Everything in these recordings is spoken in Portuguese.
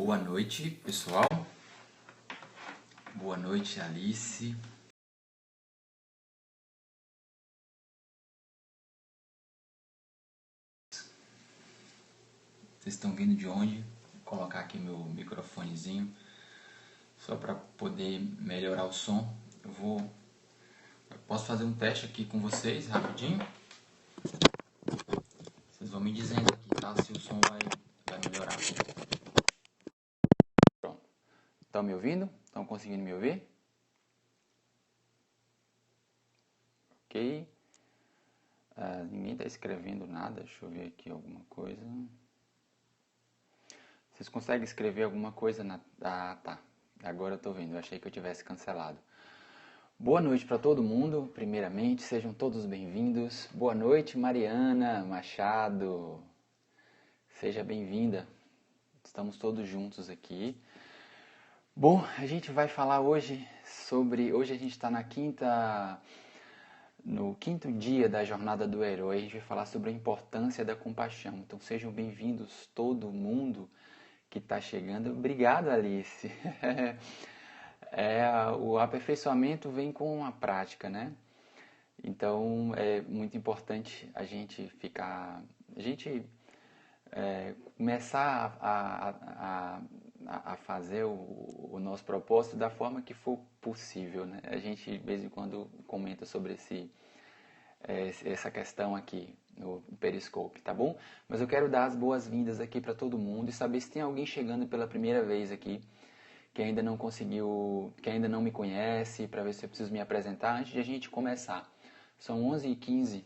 Boa noite, pessoal. Boa noite, Alice. Vocês estão vindo de onde? Vou colocar aqui meu microfonezinho só para poder melhorar o som. Eu posso fazer um teste aqui com vocês rapidinho. Vocês vão me dizendo aqui, tá? Se o som vai melhorar. Pronto. Estão me ouvindo? Estão conseguindo me ouvir? Ok. Ninguém está escrevendo nada. Deixa eu ver aqui alguma coisa. Vocês conseguem escrever alguma coisa na... Ah, tá. Agora eu tô vendo. Eu achei que eu tivesse cancelado. Boa noite para todo mundo. Primeiramente, sejam todos bem-vindos. Boa noite, Mariana Machado. Seja bem-vinda. Estamos todos juntos aqui. Bom, a gente vai falar hoje sobre... Hoje a gente está no quinto dia da Jornada do Herói. A gente vai falar sobre a importância da compaixão. Então sejam bem-vindos todo mundo que está chegando. Obrigado, Alice. O aperfeiçoamento vem com a prática, né? Então é muito importante a gente começar a fazer o nosso propósito da forma que for possível, né? A gente de vez em quando comenta sobre essa questão aqui no Periscope, tá bom? Mas eu quero dar as boas-vindas aqui para todo mundo e saber se tem alguém chegando pela primeira vez aqui que ainda não conseguiu, que ainda não me conhece, para ver se eu preciso me apresentar antes de a gente começar. São 11h15,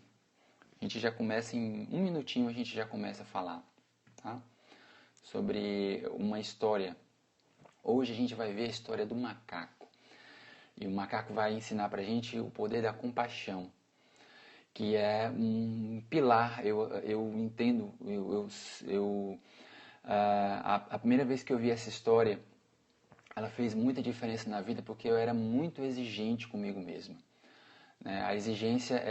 a gente já começa em um minutinho, a gente já começa a falar, tá? Sobre uma história. Hoje a gente vai ver a história do macaco. E o macaco vai ensinar pra gente o poder da compaixão, que é um pilar. Eu entendo, a primeira vez que eu vi essa história, ela fez muita diferença na vida porque eu era muito exigente comigo mesmo, né? A exigência,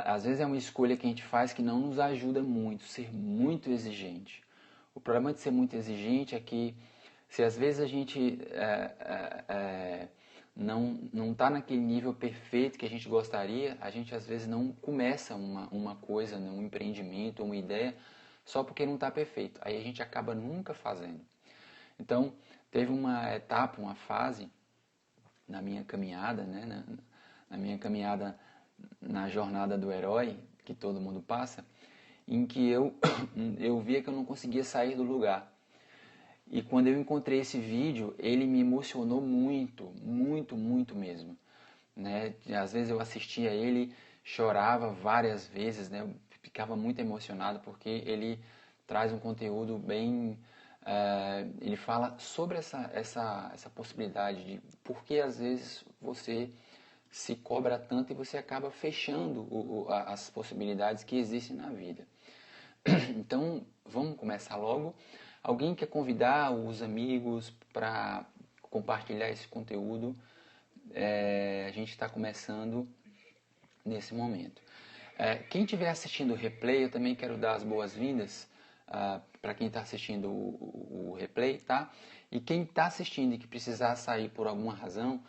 às vezes é uma escolha que a gente faz que não nos ajuda muito, ser muito exigente. O problema de ser muito exigente é que se às vezes a gente não está naquele nível perfeito que a gente gostaria, a gente às vezes não começa uma coisa, um empreendimento, uma ideia, só porque não está perfeito. Aí a gente acaba nunca fazendo. Então, teve uma etapa, uma fase na minha caminhada, né, na minha caminhada na jornada do herói, que todo mundo passa, em que eu via que eu não conseguia sair do lugar. E quando eu encontrei esse vídeo, ele me emocionou muito, muito, muito mesmo, né? Às vezes eu assistia ele, chorava várias vezes, né? Eu ficava muito emocionado porque ele traz um conteúdo bem... ele fala sobre essa possibilidade de por que às vezes você se cobra tanto e você acaba fechando as possibilidades que existem na vida. Então, vamos começar logo. Alguém quer convidar os amigos para compartilhar esse conteúdo? A gente está começando nesse momento. Quem estiver assistindo o replay, eu também quero dar as boas-vindas para quem está assistindo o replay, tá? E quem está assistindo e que precisar sair por alguma razão,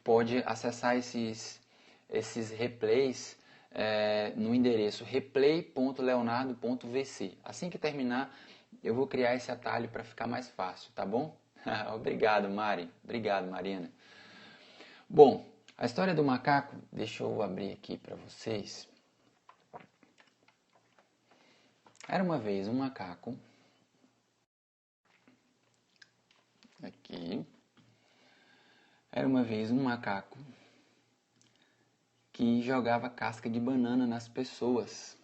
pode acessar esses replays no endereço replay.leonardo.vc. Assim que terminar, eu vou criar esse atalho para ficar mais fácil, tá bom? Obrigado, Mari. Obrigado, Mariana. Bom, a história do macaco, deixa eu abrir aqui para vocês. Era uma vez um macaco. Aqui. Era uma vez um macaco que jogava casca de banana nas pessoas.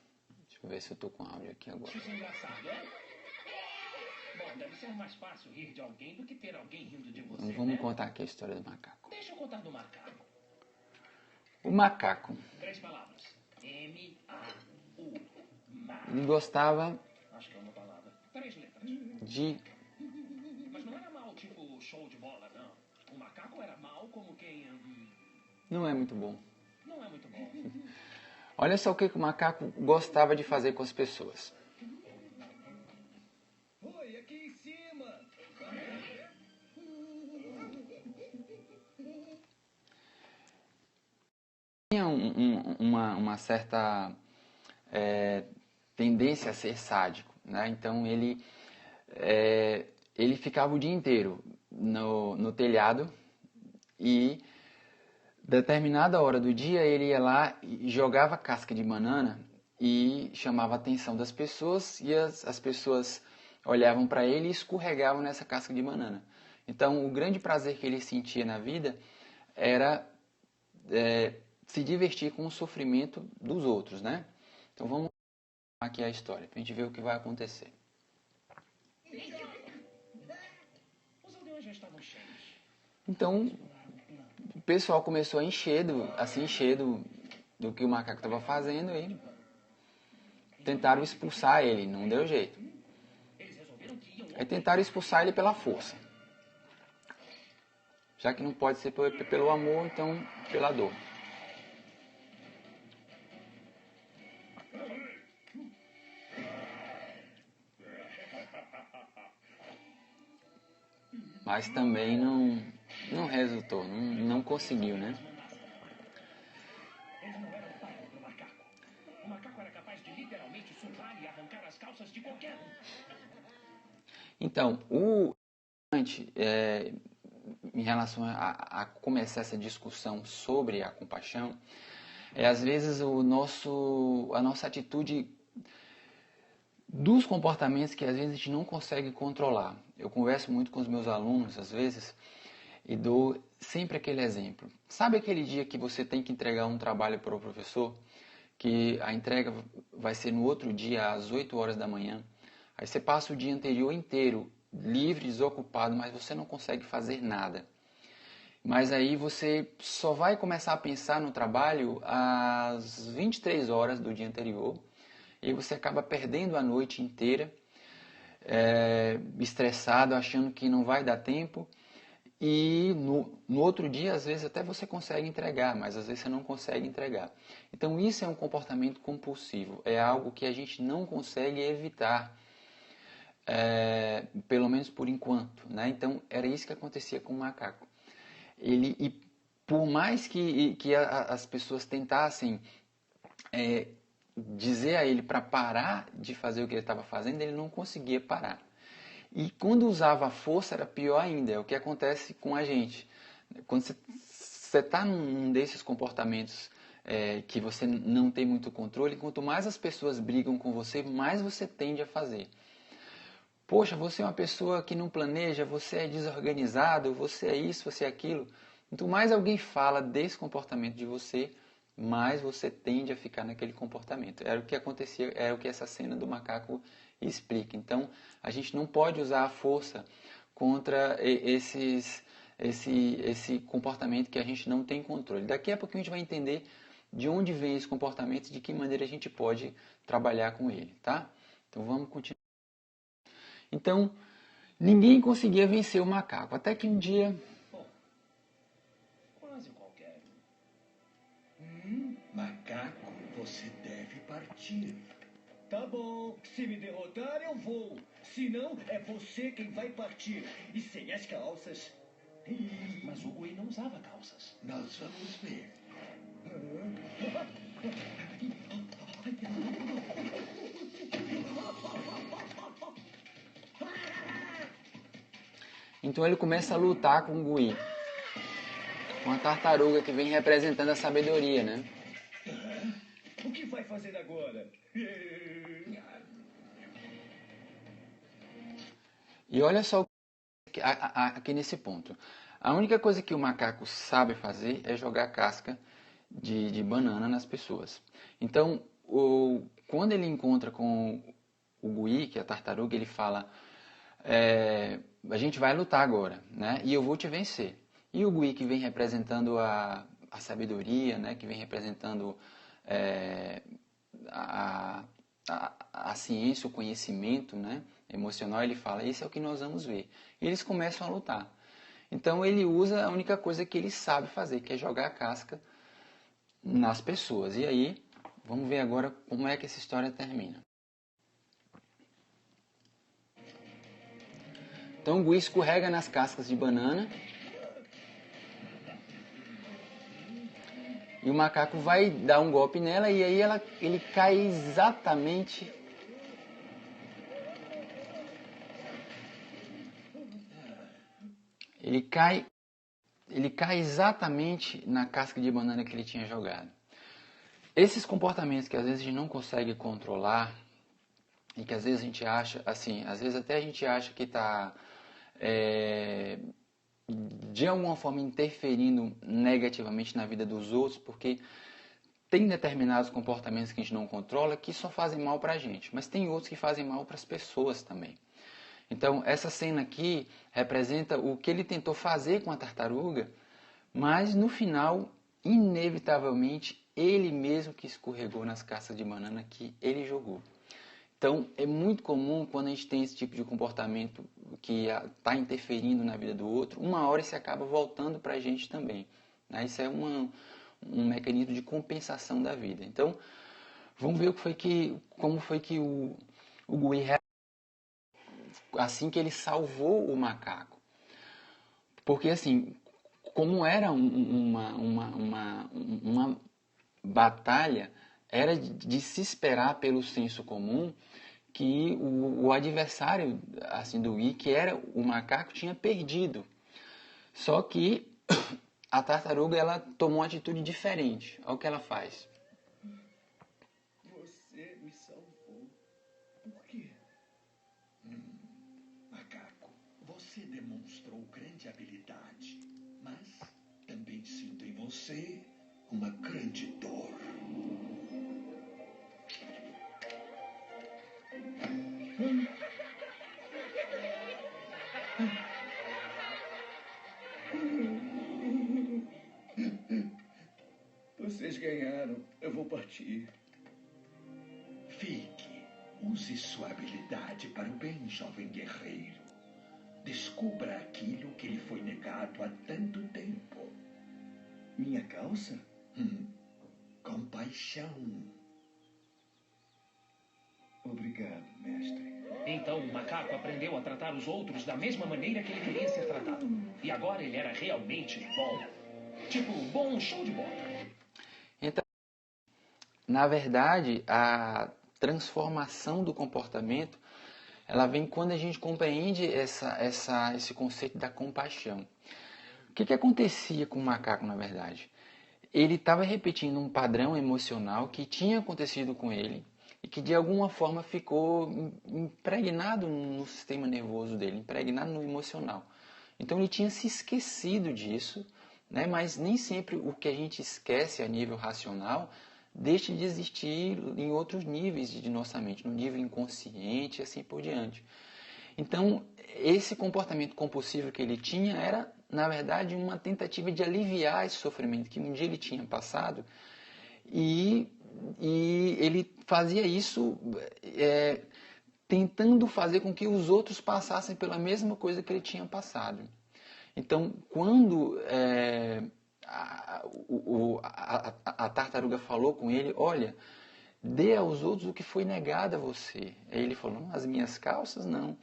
Deixa eu ver se eu tô com áudio aqui agora. Isso é engraçado, é? Bom, deve ser mais fácil rir de alguém do que ter alguém rindo de você, Então, vamos né? contar aqui a história do macaco. Deixa eu contar do macaco. O macaco. 3 palavras. M-A-U. Ele gostava Acho que é uma palavra. 3 letras. de... Mas não era mal tipo show de bola, não. O macaco era mal como quem... Não é muito bom. Não é muito bom. Olha só o que o macaco gostava de fazer com as pessoas. Oi, aqui em cima. Tinha uma certa tendência a ser sádico, né? Então ele ficava o dia inteiro no telhado e determinada hora do dia ele ia lá e jogava casca de banana e chamava a atenção das pessoas e as pessoas olhavam para ele e escorregavam nessa casca de banana. Então o grande prazer que ele sentia na vida era se divertir com o sofrimento dos outros, né? Então vamos aqui a história, para a gente ver o que vai acontecer. Os aldeões já estavam cheios. Então o pessoal começou a encher do que o macaco estava fazendo e tentaram expulsar ele, não deu jeito. Eles resolveram que iam... Aí tentaram expulsar ele pela força. Já que não pode ser pelo amor, então pela dor. Mas também não resultou, não conseguiu, né? Eles não eram páreo pro macaco. O macaco era capaz de literalmente surrar e arrancar as calças de qualquer um. Então, em relação a começar essa discussão sobre a compaixão, às vezes a nossa atitude dos comportamentos que às vezes a gente não consegue controlar. Eu converso muito com os meus alunos, às vezes, e dou sempre aquele exemplo. Sabe aquele dia que você tem que entregar um trabalho para o professor, que a entrega vai ser no outro dia, às 8 horas da manhã? Aí você passa o dia anterior inteiro livre, desocupado, mas você não consegue fazer nada. Mas aí você só vai começar a pensar no trabalho às 23 horas do dia anterior, e você acaba perdendo a noite inteira, estressado, achando que não vai dar tempo, e no outro dia, às vezes, até você consegue entregar, mas às vezes você não consegue entregar. Então isso é um comportamento compulsivo, é algo que a gente não consegue evitar, pelo menos por enquanto, né? Então era isso que acontecia com o macaco. E por mais que as pessoas tentassem dizer a ele para parar de fazer o que ele estava fazendo, ele não conseguia parar. E quando usava a força era pior ainda, é o que acontece com a gente. Quando você está num desses comportamentos que você não tem muito controle, quanto mais as pessoas brigam com você, mais você tende a fazer. Poxa, você é uma pessoa que não planeja, você é desorganizado, você é isso, você é aquilo. Quanto mais alguém fala desse comportamento de você, mais você tende a ficar naquele comportamento. Era o que acontecia, era o que essa cena do macaco explica. Então, a gente não pode usar a força contra esse comportamento que a gente não tem controle. Daqui a pouco a gente vai entender de onde vem esse comportamento e de que maneira a gente pode trabalhar com ele, tá? Então vamos continuar. Então, ninguém conseguia vencer o macaco, até que um dia... Bom, quase qualquer Macaco, você deve partir. Tá bom, se me derrotar eu vou. Se não, é você quem vai partir. E sem as calças. Mas o Gui não usava calças. Nós vamos ver. Então ele começa a lutar com o Gui, uma tartaruga que vem representando a sabedoria, né? O que vai fazer agora? E olha só aqui nesse ponto. A única coisa que o macaco sabe fazer é jogar casca de banana nas pessoas. Então, quando ele encontra com o Gui, que é a tartaruga, ele fala: a gente vai lutar agora, né? E eu vou te vencer. E o Gui, que vem representando a sabedoria, né? Que vem representando a ciência, o conhecimento, né? Emocional, ele fala: esse é o que nós vamos ver. E eles começam a lutar. Então ele usa a única coisa que ele sabe fazer, que é jogar a casca nas pessoas. E aí, vamos ver agora como é que essa história termina. Então o Gui escorrega nas cascas de banana. E o macaco vai dar um golpe nela e aí ele cai exatamente... Ele cai exatamente na casca de banana que ele tinha jogado. Esses comportamentos que às vezes a gente não consegue controlar e que às vezes a gente acha, assim, às vezes até a gente acha que está de alguma forma interferindo negativamente na vida dos outros, porque tem determinados comportamentos que a gente não controla que só fazem mal para a gente, mas tem outros que fazem mal para as pessoas também. Então, essa cena aqui representa o que ele tentou fazer com a tartaruga, mas no final, inevitavelmente, ele mesmo que escorregou nas cascas de banana que ele jogou. Então, é muito comum quando a gente tem esse tipo de comportamento que está interferindo na vida do outro, uma hora isso acaba voltando para a gente também. Né? Isso é um mecanismo de compensação da vida. Então, vamos ver como foi que o Gui, assim que ele salvou o macaco. Porque assim, como era uma batalha, era de se esperar pelo senso comum que o adversário assim, do Gui, que era o macaco, tinha perdido. Só que a tartaruga ela tomou uma atitude diferente. Olha o que ela faz. Você me salvou. Por quê? Macaco, você demonstrou grande habilidade, mas também sinto em você uma grande dor. Vocês ganharam. Eu vou partir. Fique. Use sua habilidade para o bem, jovem guerreiro. Descubra aquilo que lhe foi negado há tanto tempo. Minha calça? Compaixão. Obrigado, mestre. Então o macaco aprendeu a tratar os outros da mesma maneira que ele queria ser tratado. E agora ele era realmente bom. Tipo, bom show de bola. Então, na verdade, a transformação do comportamento, ela vem quando a gente compreende esse conceito da compaixão. O que acontecia com o macaco, na verdade? Ele estava repetindo um padrão emocional que tinha acontecido com ele e que de alguma forma ficou impregnado no sistema nervoso dele, impregnado no emocional. Então ele tinha se esquecido disso, né? Mas nem sempre o que a gente esquece a nível racional deixa de existir em outros níveis de nossa mente, no nível inconsciente e assim por diante. Então, esse comportamento compulsivo que ele tinha era, na verdade, uma tentativa de aliviar esse sofrimento que um dia ele tinha passado e ele fazia isso tentando fazer com que os outros passassem pela mesma coisa que ele tinha passado. Então, quando a tartaruga falou com ele, olha, dê aos outros o que foi negado a você. Aí ele falou, as minhas calças não.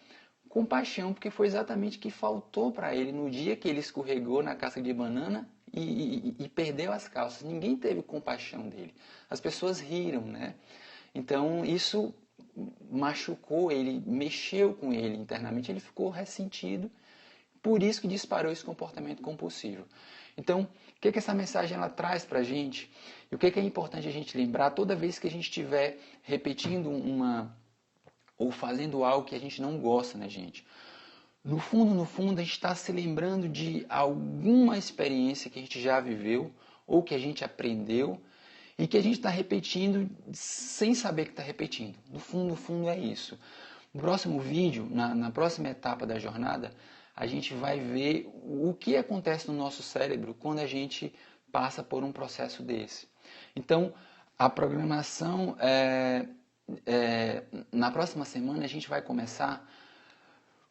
Compaixão, porque foi exatamente o que faltou para ele no dia que ele escorregou na casca de banana e perdeu as calças. Ninguém teve compaixão dele. As pessoas riram, né? Então isso machucou ele, mexeu com ele internamente, ele ficou ressentido. Por isso que disparou esse comportamento compulsivo. Então, o que essa mensagem ela traz para a gente? E o que é importante a gente lembrar toda vez que a gente estiver repetindo ou fazendo algo que a gente não gosta, né, gente? No fundo, a gente está se lembrando de alguma experiência que a gente já viveu ou que a gente aprendeu e que a gente está repetindo sem saber que está repetindo. No fundo é isso. No próximo vídeo, na próxima etapa da jornada, a gente vai ver o que acontece no nosso cérebro quando a gente passa por um processo desse. Então, a programação na próxima semana a gente vai começar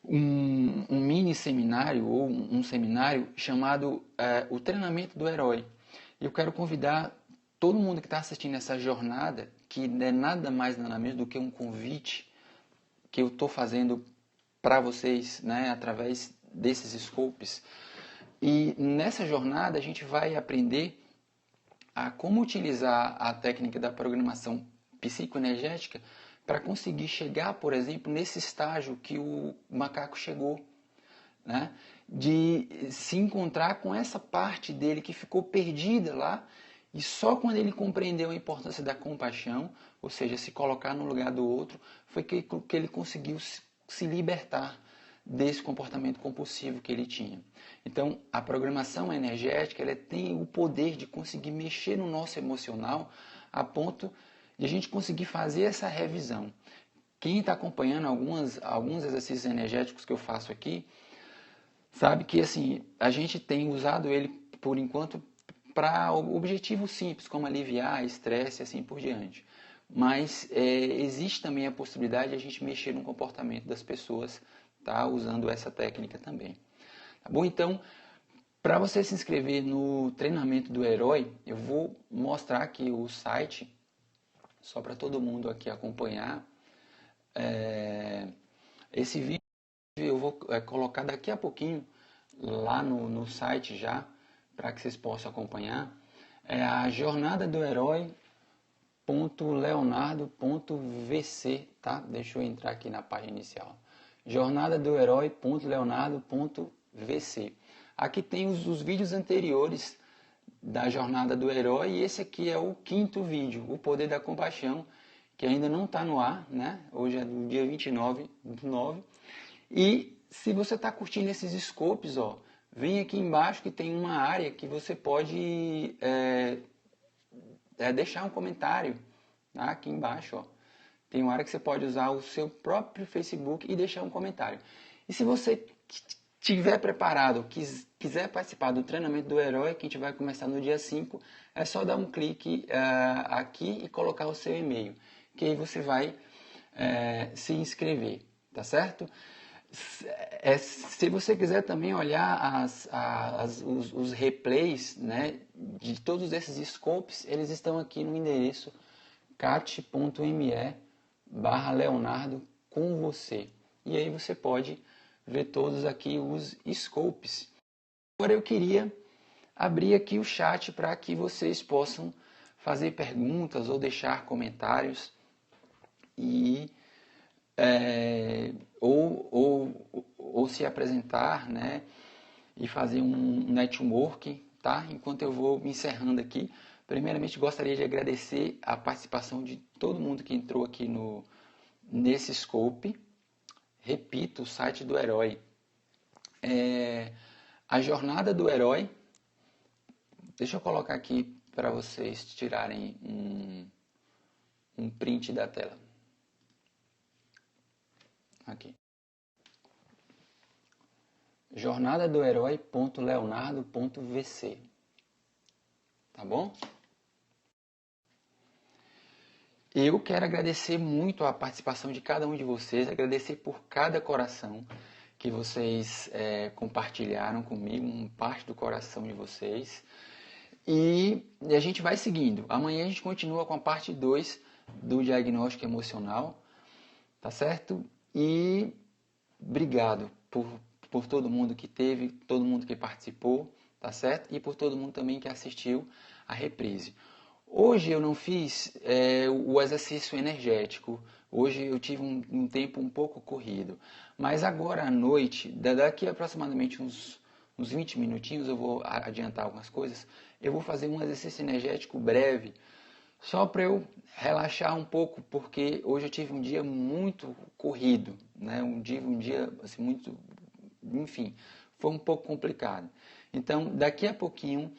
um mini seminário ou um seminário chamado o treinamento do herói. E eu quero convidar todo mundo que está assistindo essa jornada, que não é nada mais nada menos do que um convite que eu estou fazendo para vocês, né, através desses scopes. E nessa jornada a gente vai aprender a como utilizar a técnica da programação psicoenergética para conseguir chegar, por exemplo, nesse estágio que o macaco chegou, né? De se encontrar com essa parte dele que ficou perdida lá, e só quando ele compreendeu a importância da compaixão, ou seja, se colocar no lugar do outro, foi que ele conseguiu se libertar desse comportamento compulsivo que ele tinha. Então, a programação energética, ela tem o poder de conseguir mexer no nosso emocional a ponto de a gente conseguir fazer essa revisão. Quem está acompanhando alguns exercícios energéticos que eu faço aqui, sabe que assim, a gente tem usado ele, por enquanto, para objetivos simples, como aliviar estresse e assim por diante. Mas existe também a possibilidade de a gente mexer no comportamento das pessoas, tá? Usando essa técnica também. Tá bom? Então, para você se inscrever no treinamento do herói, eu vou mostrar aqui o site, só para todo mundo aqui acompanhar. Esse vídeo eu vou colocar daqui a pouquinho lá no site já, para que vocês possam acompanhar. É a jornada do herói.leonardo.vc, tá? Deixa eu entrar aqui na página inicial. Jornada do herói.leonardo.vc. Aqui tem os vídeos anteriores da jornada do herói, e esse aqui é o 5º vídeo, o poder da compaixão, que ainda não está no ar, né? Hoje é do dia 29/9. E se você está curtindo esses scopes, ó, vem aqui embaixo que tem uma área que você pode deixar um comentário, tá? Aqui embaixo, ó, tem uma área que você pode usar o seu próprio Facebook e deixar um comentário. E se você estiver preparado, quiser participar do treinamento do herói, que a gente vai começar no dia 5, é só dar um clique aqui e colocar o seu e-mail, que aí você vai se inscrever, tá certo? Se você quiser também olhar os replays, né, de todos esses scopes, eles estão aqui no endereço cat.me/Leonardo com você. E aí você pode ver todos aqui os scopes. Agora eu queria abrir aqui o chat para que vocês possam fazer perguntas ou deixar comentários e ou se apresentar, né, e fazer um network, tá? Enquanto eu vou me encerrando aqui, primeiramente gostaria de agradecer a participação de todo mundo que entrou aqui nesse scope. Repito, o site do herói. A jornada do herói. Deixa eu colocar aqui para vocês tirarem um print da tela. Aqui. Jornada do herói.leonardo.vc. Tá bom? Eu quero agradecer muito a participação de cada um de vocês, agradecer por cada coração que vocês compartilharam comigo, parte do coração de vocês. E a gente vai seguindo. Amanhã a gente continua com a parte 2 do diagnóstico emocional, tá certo? E obrigado por todo mundo que teve, todo mundo que participou, tá certo? E por todo mundo também que assistiu a reprise. Hoje eu não fiz o exercício energético, hoje eu tive um tempo um pouco corrido, mas agora à noite, daqui a aproximadamente uns 20 minutinhos, eu vou adiantar algumas coisas, eu vou fazer um exercício energético breve, só para eu relaxar um pouco, porque hoje eu tive um dia muito corrido, né? Um dia assim, muito, enfim, foi um pouco complicado. Então, daqui a pouquinho,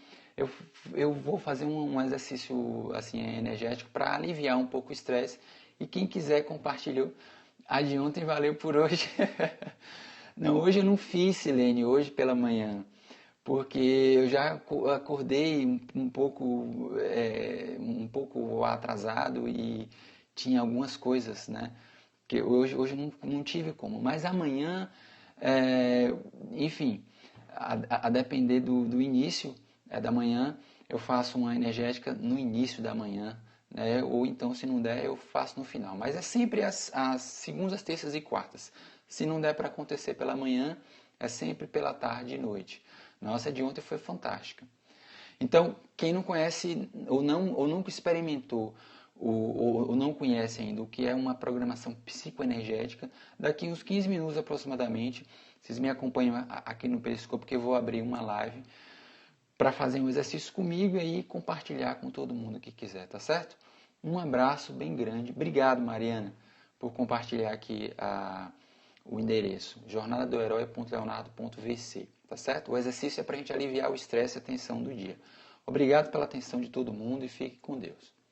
eu vou fazer um exercício assim, energético para aliviar um pouco o estresse. E quem quiser compartilhou. A de ontem valeu por hoje. Não, hoje eu não fiz, Silene, hoje pela manhã. Porque eu já acordei um pouco atrasado e tinha algumas coisas, né? Que hoje não tive como. Mas amanhã, enfim, a depender do início da manhã, eu faço uma energética no início da manhã, né? Ou então, se não der, eu faço no final. Mas é sempre as segundas, terças e quartas, Se não der para acontecer pela manhã, é sempre pela tarde e noite. Nossa, de ontem foi fantástica. Então, quem não conhece ou nunca experimentou ou não conhece ainda o que é uma programação psicoenergética, daqui uns 15 minutos aproximadamente, vocês me acompanham aqui no Periscope, que eu vou abrir uma live para fazer um exercício comigo e aí compartilhar com todo mundo que quiser, tá certo? Um abraço bem grande. Obrigado, Mariana, por compartilhar aqui o endereço, jornadadoherói.leonardo.vc, tá certo? O exercício é para a gente aliviar o estresse e a tensão do dia. Obrigado pela atenção de todo mundo e fique com Deus.